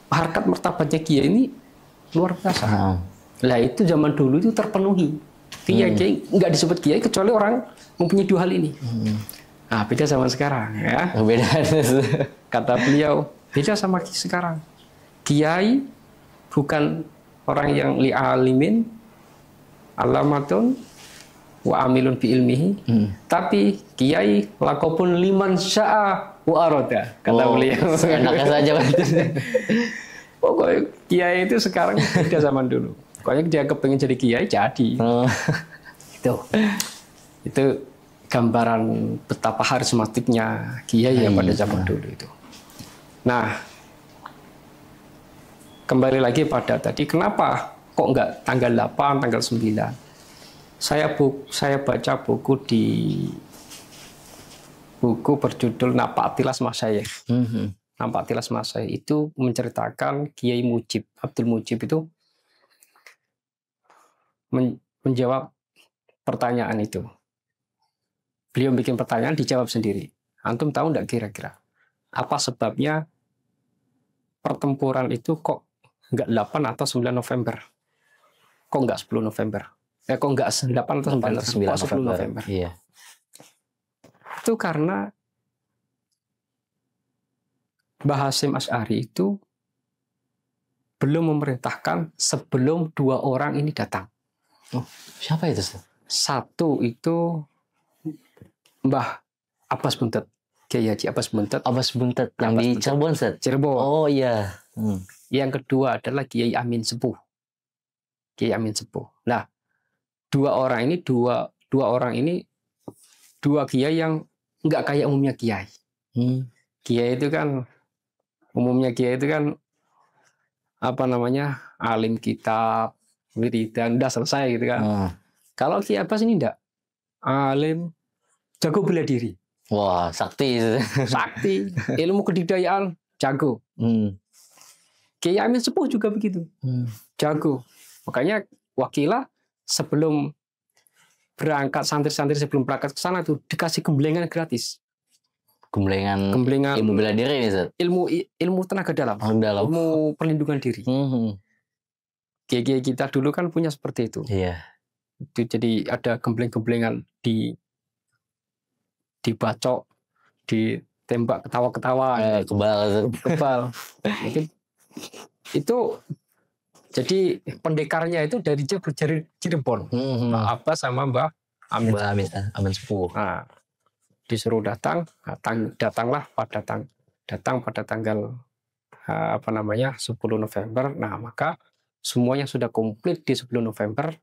harkat martabatnya kiai ini luar biasa. Lah itu zaman dulu itu terpenuhi. Kiai nggak disebut kiai kecuali orang mempunyai dua hal ini. Nah, beda sama sekarang ya. Beda. Kata beliau, beda sama sekarang. Kiai bukan orang yang li'alimin, alamatun, wa amilun bi ilmihi, tapi kiai lakopun liman sya'a wa arada, kata beliau. Enaknya saja. Pokoknya kiai itu sekarang beda zaman dulu. Pokoknya dia kepengen jadi kiai, jadi. Itu gambaran betapa karismatiknya kiai ya pada zaman dulu itu. Nah, kembali lagi pada tadi, kenapa kok nggak tanggal 8, tanggal 9? Saya baca buku berjudul Napak Tilas Masyayikh. Napak Tilas Masyayikh itu menceritakan Kiai Mujib, Abdul Mujib itu menjawab pertanyaan itu. Beliau bikin pertanyaan, dijawab sendiri. Antum tahu nggak kira-kira apa sebabnya pertempuran itu kok nggak 8 atau 9 November? Kok nggak 10 November? Kok nggak 8 atau 9 November? Iya. Itu karena Mbah Hasyim Asy'ari itu belum memerintahkan sebelum dua orang ini datang. Oh, siapa itu? Satu itu Mbah Abbas Buntet, Kiai Haji Abbas Buntet. Abbas Buntet yang di Cirebon, Ustaz? Cirebon. Oh iya. Yang kedua adalah Kiai Amin Sepuh. Kiai Amin Sepuh. Nah, dua orang ini dua kiai yang nggak kayak umumnya kiai. Kiai itu kan umumnya kiai itu kan apa namanya, alim kitab, wiridan, udah selesai gitu kan. Kalau Kiai Abbas ini enggak, alim, jago bela diri. Wah, sakti. Sakti, ilmu kedikdayaan, jago. Kiai Amin Sepuh juga begitu, jago. Makanya wakilah sebelum berangkat, santri-santri sebelum berangkat ke sana tuh dikasih gemblengan gratis. Gemblengan ilmu bela diri ini, Ustaz? Ilmu tenaga dalam. Ilmu perlindungan diri. Kiai kita dulu kan punya seperti itu. Iya. Jadi ada gembleng-gemblengan dibacok, ditembak ketawa-ketawa. Kebal. Itu jadi pendekarnya itu dari Cirebon. Apa sama Mbah Amin Sepuh. Nah, disuruh datanglah pada tanggal 10 November. Nah, maka semuanya sudah komplit di 10 November,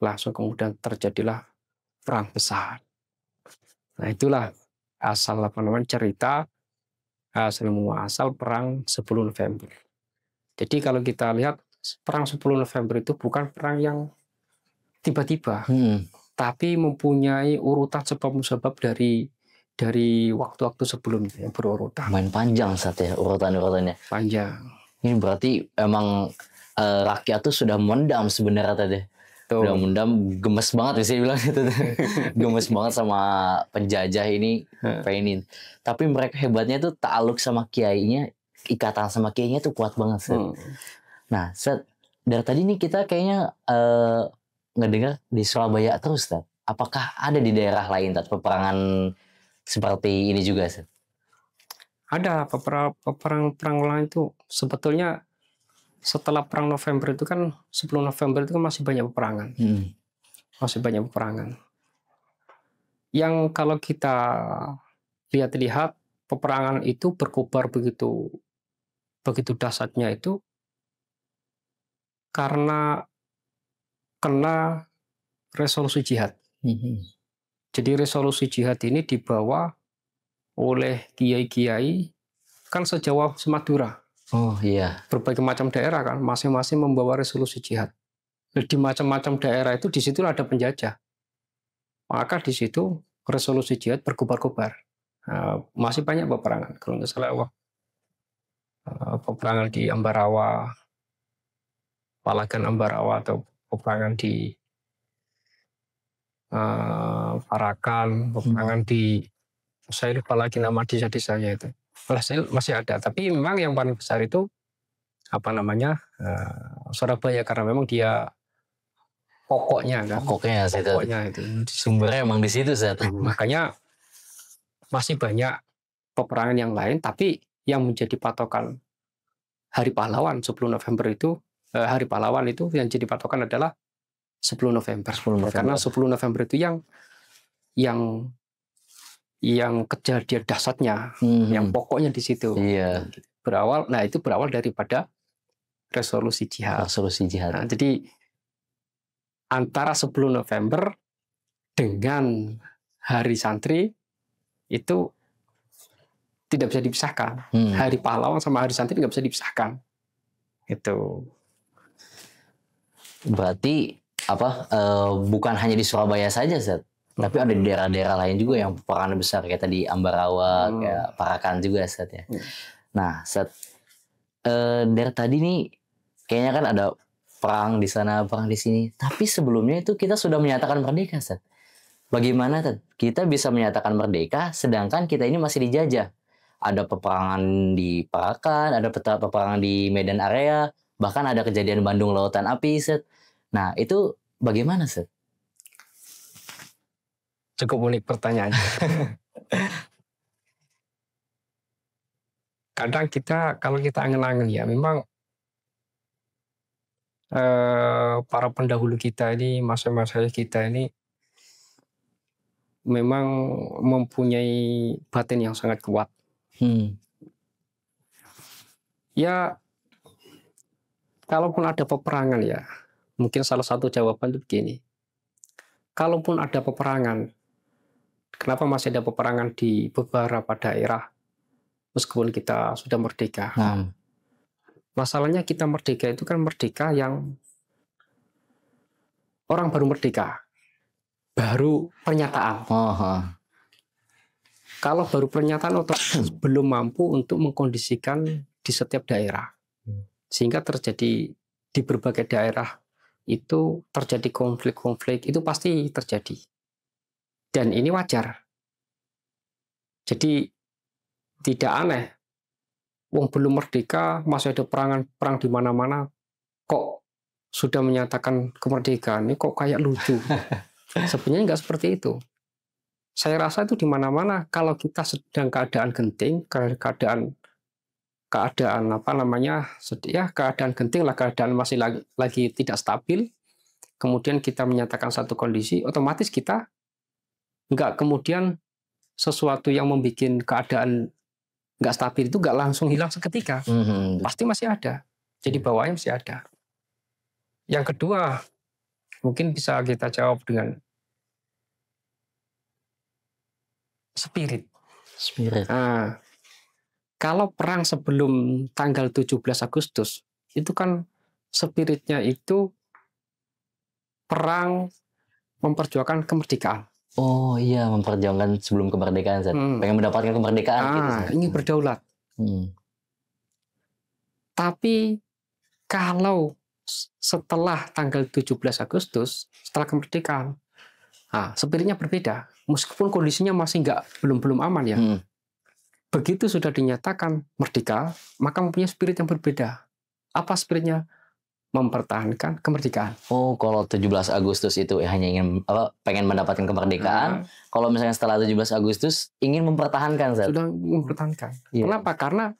langsung kemudian terjadilah perang besar. Nah, itulah asal cerita asal muasal perang 10 November. Jadi kalau kita lihat perang 10 November itu bukan perang yang tiba-tiba, tapi mempunyai urutan sebab-sebab dari waktu-waktu sebelumnya yang berurutan. Main panjang saat ya urutan-urutannya. Panjang. Ini berarti emang rakyat tuh sudah mendam sebenarnya tadi. Udah mendam, gemes banget ya saya bilang gitu. Gemes banget sama penjajah ini, pengen. Tapi mereka hebatnya tuh ta'aluk sama kiainya, ikatan sama kiainya tuh kuat banget, Set. Nah, Set, dari tadi nih kita kayaknya ngedengar di Surabaya terus, Set. Apakah ada di daerah lain, Tat, peperangan seperti ini juga, Set? Ada perang lain itu sebetulnya. Setelah perang November itu kan 10 November itu kan masih banyak peperangan. Masih banyak peperangan. Yang kalau kita lihat peperangan itu berkobar begitu dahsyatnya itu karena kena resolusi jihad. Jadi resolusi jihad ini dibawa oleh kiai-kiai kan se-Jawa Madura. Oh iya. Berbagai macam daerah kan, masing-masing membawa resolusi jihad. Di macam-macam daerah itu disitulah ada penjajah. Maka di situ resolusi jihad berkobar-kobar. Masih banyak peperangan. Kalau nggak salah, peperangan di Ambarawa, Palagan Ambarawa, atau peperangan di Parakan, peperangan di, saya lupa lagi nama desa-desanya itu. Masih ada, tapi memang yang paling besar itu apa namanya, Surabaya, karena memang dia pokoknya kan. Pokoknya Pokoknya itu. sumbernya emang di situ, Zat. Makanya masih banyak peperangan yang lain, tapi yang menjadi patokan Hari Pahlawan 10 November itu, Hari Pahlawan itu yang jadi patokan adalah 10 November. 10 November. Karena 10 November itu yang kejadian dahsyatnya, yang pokoknya di situ. Iya. Itu berawal daripada resolusi jihad. Resolusi jihad. Nah, jadi antara 10 November dengan Hari Santri itu tidak bisa dipisahkan. Hari Pahlawan sama Hari Santri nggak bisa dipisahkan. Itu. Berarti bukan hanya di Surabaya saja, Zat, tapi ada di daerah-daerah lain juga yang peperangan besar kayak tadi Ambarawa, kayak Parakan juga, Zat ya. Nah, Zat, dari tadi nih kayaknya kan ada perang di sana, perang di sini. Tapi sebelumnya itu kita sudah menyatakan merdeka, Zat. Bagaimana, Zat? Kita bisa menyatakan merdeka sedangkan kita ini masih dijajah. Ada peperangan di Parakan, ada peperangan di Medan Area, bahkan ada kejadian Bandung Lautan Api, Zat. Nah, itu bagaimana, Zat? Cukup unik pertanyaannya. Kadang kalau kita angen-angen ya, memang para pendahulu kita ini, masa-masa kita ini memang mempunyai batin yang sangat kuat. Ya, kalaupun ada peperangan ya, mungkin salah satu jawaban itu begini. Kalaupun ada peperangan, kenapa masih ada peperangan di beberapa daerah meskipun kita sudah merdeka? Masalahnya kita merdeka itu kan merdeka yang orang baru merdeka, baru pernyataan. Kalau baru pernyataan otomatis belum mampu untuk mengkondisikan di setiap daerah. Sehingga terjadi di berbagai daerah itu terjadi konflik-konflik, itu pasti terjadi. Dan ini wajar. Jadi tidak aneh. Wong belum merdeka, masih ada perang di mana-mana, kok sudah menyatakan kemerdekaan, ini kok kayak lucu. Sebenarnya nggak seperti itu. Saya rasa itu di mana-mana, kalau kita sedang keadaan genting, keadaan genting lah, keadaan masih lagi tidak stabil, kemudian kita menyatakan satu kondisi, otomatis kita nggak kemudian sesuatu yang membuat keadaan nggak stabil itu nggak langsung hilang seketika, pasti masih ada. Jadi bawahnya masih ada. Yang kedua, mungkin bisa kita jawab dengan spirit. Nah, kalau perang sebelum tanggal 17 Agustus, itu kan spiritnya itu perang memperjuangkan kemerdekaan. Oh iya, memperjuangkan sebelum kemerdekaan, Zat. Pengen mendapatkan kemerdekaan. Ingin berdaulat. Tapi kalau setelah tanggal 17 Agustus, setelah kemerdekaan, spiritnya berbeda. Meskipun kondisinya masih belum aman ya. Begitu sudah dinyatakan merdeka, maka mempunyai spirit yang berbeda. Apa spiritnya? Mempertahankan kemerdekaan. Oh, kalau 17 Agustus itu hanya ingin pengen mendapatkan kemerdekaan. Kalau misalnya setelah 17 Agustus ingin mempertahankan, Zat. Sudah mempertahankan. Kenapa? Karena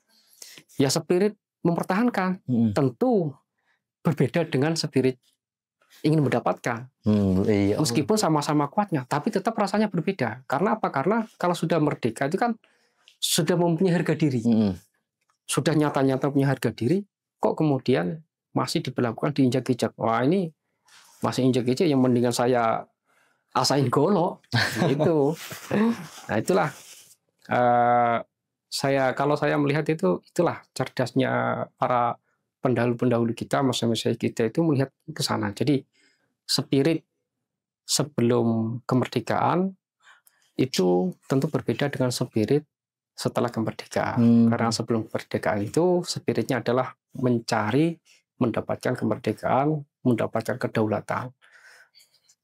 ya spirit mempertahankan tentu berbeda dengan spirit ingin mendapatkan. Meskipun sama-sama kuatnya, tapi tetap rasanya berbeda. Karena apa? Karena kalau sudah merdeka itu kan sudah mempunyai harga diri. Sudah nyata-nyata punya harga diri, kok kemudian masih diberlakukan diinjak-injak. Wah, ini masih injak-injak, yang mendingan saya asain golok. Gitu. Nah, itulah kalau saya melihat itulah cerdasnya para pendahulu-pendahulu kita, masa-masa kita itu melihat ke sana. Jadi spirit sebelum kemerdekaan itu tentu berbeda dengan spirit setelah kemerdekaan. Karena sebelum kemerdekaan itu spiritnya adalah mencari, mendapatkan kemerdekaan, mendapatkan kedaulatan.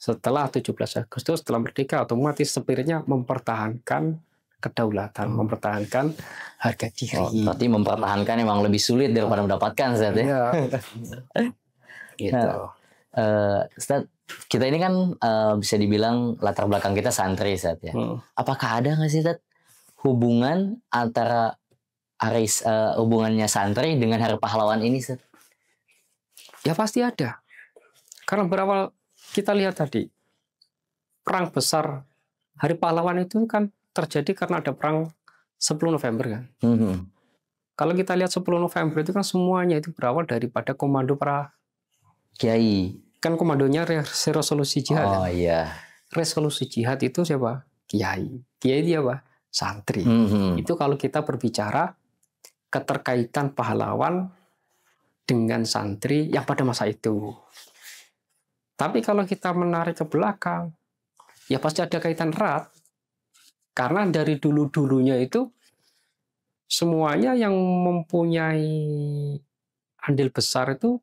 Setelah 17 Agustus, setelah merdeka, otomatis spiritnya mempertahankan kedaulatan, mempertahankan harga diri. Berarti mempertahankan memang lebih sulit daripada mendapatkan, Ustaz ya. Iya. Gitu. Ustaz, kita ini kan bisa dibilang latar belakang kita santri, Ustaz ya. Apakah ada nggak sih, Ustaz, hubungan antara hubungannya santri dengan Hari Pahlawan ini, Ustaz? Ya pasti ada. Karena berawal kita lihat tadi, perang besar Hari Pahlawan itu kan terjadi karena ada perang 10 November kan. Kalau kita lihat 10 November itu kan semuanya itu berawal daripada komando para kiai. Kan komandonya resolusi jihad. Oh kan? iya. Resolusi jihad itu siapa? Kiai. Kiai dia apa? Santri. Itu kalau kita berbicara keterkaitan pahlawan dengan santri yang pada masa itu. Tapi kalau kita menarik ke belakang, ya pasti ada kaitan erat. Karena dari dulu-dulunya itu, semuanya yang mempunyai andil besar itu,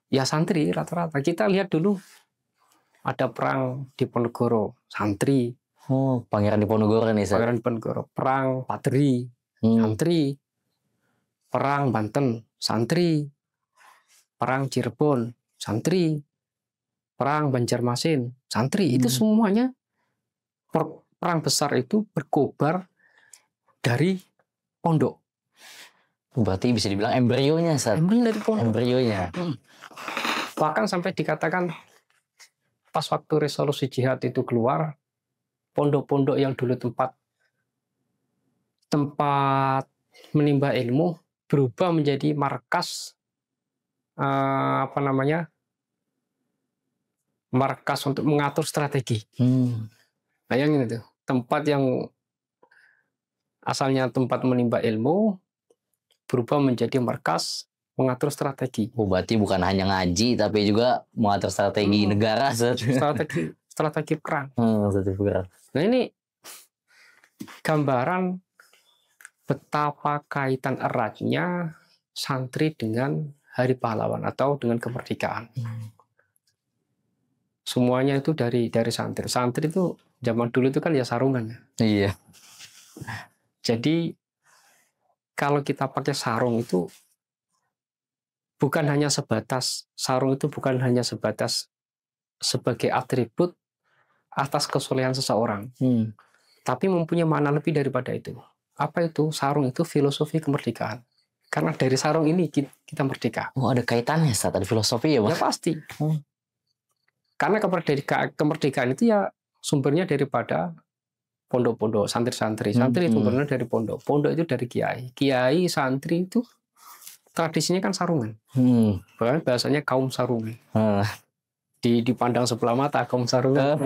ya santri rata-rata. Kita lihat dulu, ada perang Diponegoro, santri. Oh, Pangeran Diponegoro nih, Ustaz. Pangeran Diponegoro. Perang Pateri, santri. Perang Banten, santri. Perang Cirebon, santri. Perang Banjarmasin, santri. Itu semuanya perang besar itu berkobar dari pondok. Berarti bisa dibilang embrionya, Ustaz. Embryo dari pondok. Embrionya. Bahkan sampai dikatakan pas waktu resolusi jihad itu keluar, pondok-pondok yang dulu tempat menimba ilmu berubah menjadi markas markas untuk mengatur strategi. Bayangin itu, tempat yang asalnya tempat menimba ilmu berubah menjadi markas mengatur strategi. Oh, berarti bukan hanya ngaji tapi juga mengatur strategi negara, strategi perang. Strategi perang. Nah, ini gambaran betapa kaitan eratnya santri dengan Hari Pahlawan atau dengan kemerdekaan. Semuanya itu dari santri. Santri itu zaman dulu itu kan ya sarungan. Iya. Jadi kalau kita pakai sarung itu bukan hanya sebatas sebagai atribut atas kesolehan seseorang, tapi mempunyai makna lebih daripada itu. Apa itu? Sarung itu filosofi kemerdekaan. Karena dari sarung ini kita merdeka. Oh, ada kaitannya, Ustaz, ada filosofi ya, Bang? Ya pasti. Karena kemerdekaan itu ya sumbernya daripada pondok-pondok, santri-santri. Santri itu sumbernya dari pondok. Pondok itu dari kiai. Kiai, santri itu tradisinya kan sarungan. Bahkan bahasanya kaum sarungan. Dipandang sebelah mata kaum sarungan.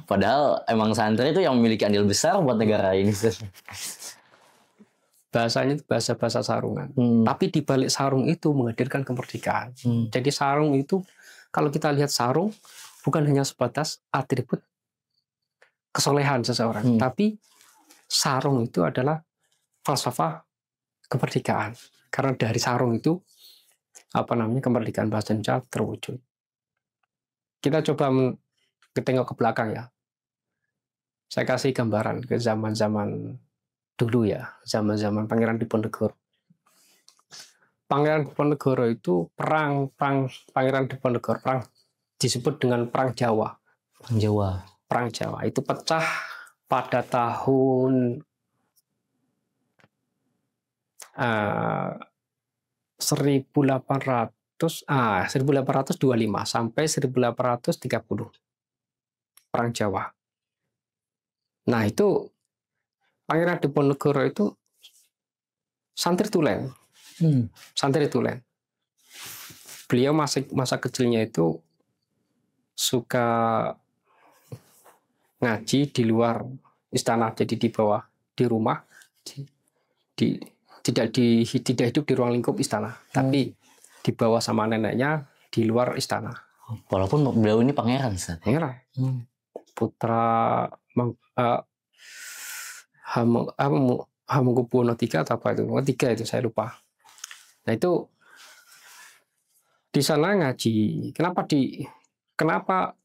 Padahal emang santri itu yang memiliki andil besar buat negara ini. Bahasanya itu bahasa sarungan. Tapi di balik sarung itu menghadirkan kemerdekaan. Jadi sarung itu, kalau kita lihat sarung, bukan hanya sebatas atribut kesolehan seseorang, tapi sarung itu adalah falsafah kemerdekaan. Karena dari sarung itu, kemerdekaan bahasa Indonesia terwujud. Kita coba tengok ke belakang ya. Saya kasih gambaran ke zaman-zaman dulu ya, zaman-zaman Pangeran Diponegoro. Pangeran Diponegoro itu perang Pangeran Diponegoro perang disebut dengan Perang Jawa. Perang Jawa itu pecah pada tahun 1825 sampai 1830. Perang Jawa. Nah, itu Pangeran Diponegoro itu santri tulen. Beliau masa kecilnya itu suka ngaji di luar istana, jadi di bawah di rumah, tidak hidup di ruang lingkup istana, tapi di bawah sama neneknya di luar istana. Walaupun beliau ini pangeran, putra Hamengkubuwono III atau apa itu? III itu saya lupa. Nah, itu di sana ngaji. Kenapa kenapa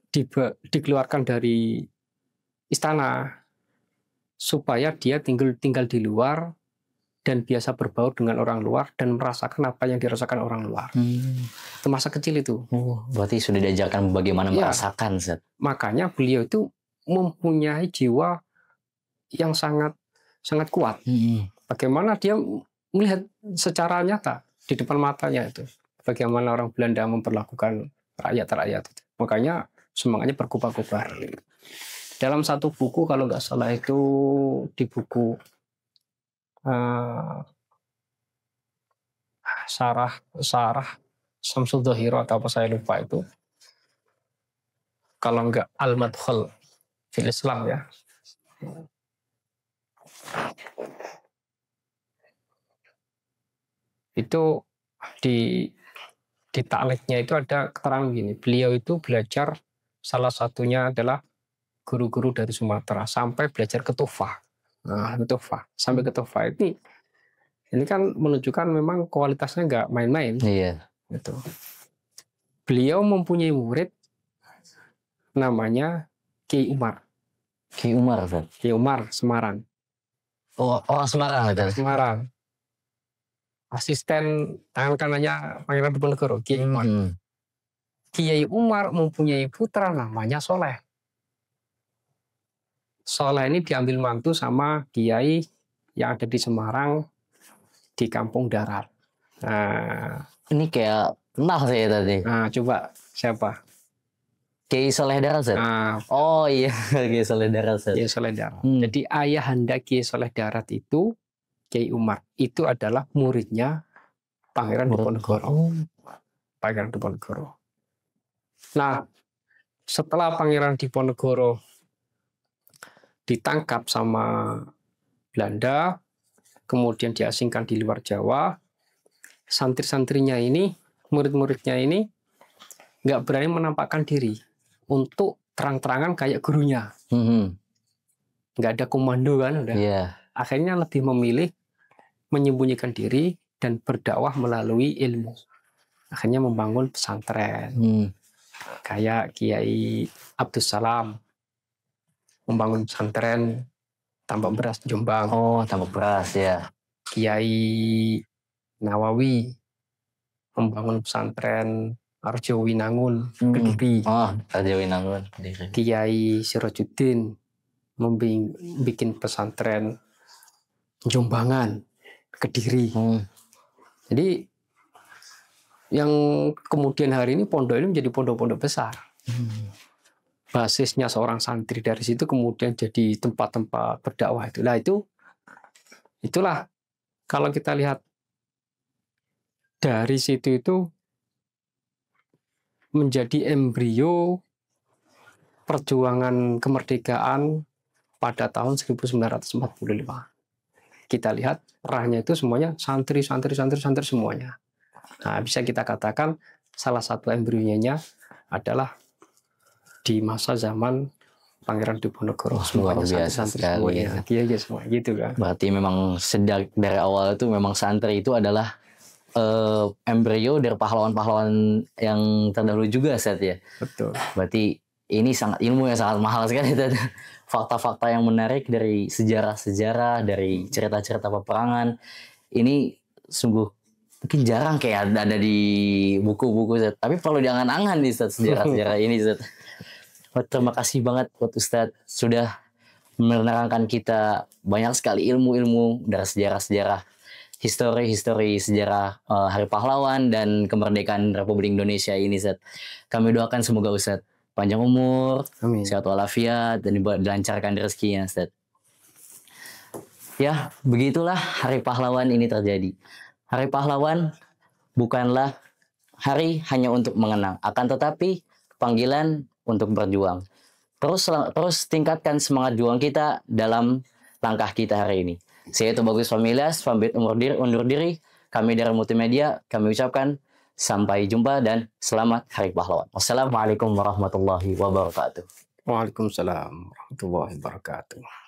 dikeluarkan dari istana? Supaya dia tinggal di luar dan biasa berbaur dengan orang luar dan merasakan apa yang dirasakan orang luar. Itu masa kecil itu. Berarti sudah diajarkan bagaimana Ya. merasakan, Ustaz. Makanya beliau itu mempunyai jiwa yang sangat kuat. Bagaimana dia melihat secara nyata di depan matanya itu. Bagaimana orang Belanda memperlakukan rakyat-rakyat itu. Makanya semangatnya berkobar-kobar. Dalam satu buku, kalau nggak salah itu di buku Sarah Samsul Dhahiro atau apa saya lupa itu. Kalau nggak Al-Madkhal fil Islam ya. Itu di takliknya itu ada keterangan gini, beliau itu belajar salah satunya adalah guru-guru dari Sumatera sampai belajar ke Tufah. Nah, Tufah sampai ke Tufah ini kan menunjukkan memang kualitasnya nggak main-main. Iya. Gitu. Beliau mempunyai murid namanya Kiai Umar. Kiai Umar, Ustaz. Kiai Umar Semarang. Oh, orang Semarang, Ustaz. Semarang. Asisten tangan kanannya Pangeran Diponegoro, Kiai Umar. Kiai Umar mempunyai putra namanya Soleh. Soleh ini diambil mantu sama Kiai yang ada di Semarang di Kampung Darat. Nah, ini kayak kenal saya tadi. Nah, coba siapa? Kiai Soleh Darat, Ustaz. Nah, oh iya, Kiai Soleh Darat, Ustaz. Kiai Soleh Darat. Jadi ayahanda Kiai Soleh Darat itu Kiai Umar. Itu adalah muridnya Pangeran Diponegoro. Pangeran Diponegoro. Nah, setelah Pangeran Diponegoro ditangkap sama Belanda, kemudian diasingkan di luar Jawa, santri-santrinya ini, murid-muridnya ini, nggak berani menampakkan diri untuk terang-terangan kayak gurunya. Nggak ada komando kan, udah. Yeah. Akhirnya lebih memilih menyembunyikan diri dan berdakwah melalui ilmu. Akhirnya membangun pesantren. Kayak Kiai Abdus Salam membangun pesantren Tambak Beras Jombang. Oh, Tambak Beras ya. Kiai Nawawi membangun pesantren Arjo Winangun Kediri. Oh, Arjo Winangun. Kiai Sirajuddin membikin pesantren Jombangan Kediri. Jadi yang kemudian hari ini pondok ini menjadi pondok-pondok besar. Basisnya seorang santri, dari situ kemudian jadi tempat-tempat berdakwah itu. Nah, itulah kalau kita lihat dari situ itu menjadi embrio perjuangan kemerdekaan pada tahun 1945. Kita lihat perannya itu semuanya santri semuanya. Nah, bisa kita katakan salah satu embrionya adalah di masa zaman Pangeran Diponegoro. Luar biasa sekali. Iya, semua gitu kan. Berarti memang sejak dari awal itu memang santri itu adalah embrio dari pahlawan-pahlawan yang terdahulu juga, Ustaz ya. Betul. Berarti ini sangat ilmu yang sangat mahal sekali. Fakta-fakta yang menarik dari sejarah-sejarah, dari cerita-cerita peperangan. Ini sungguh mungkin jarang kayak ada di buku-buku, Ustaz. Tapi perlu diangan-angan nih, Ustaz, sejarah-sejarah ini, Ustaz. Terima kasih banget buat Ustaz sudah menerangkan kita banyak sekali ilmu-ilmu dari sejarah-sejarah, histori sejarah Hari Pahlawan dan kemerdekaan Republik Indonesia ini, Ustaz. Kami doakan semoga Ustaz panjang umur, sehat walafiat, dan dilancarkan rezekinya, Ustaz. Ya, begitulah Hari Pahlawan ini terjadi. Hari Pahlawan bukanlah hari hanya untuk mengenang, akan tetapi panggilan untuk berjuang. Terus tingkatkan semangat juang kita dalam langkah kita hari ini. Saya Tubagus Fahmi Ilyas, pamit undur diri. Kami dari Multimedia, kami ucapkan sampai jumpa dan selamat Hari Pahlawan. Wassalamualaikum warahmatullahi wabarakatuh. Waalaikumsalam warahmatullahi wabarakatuh.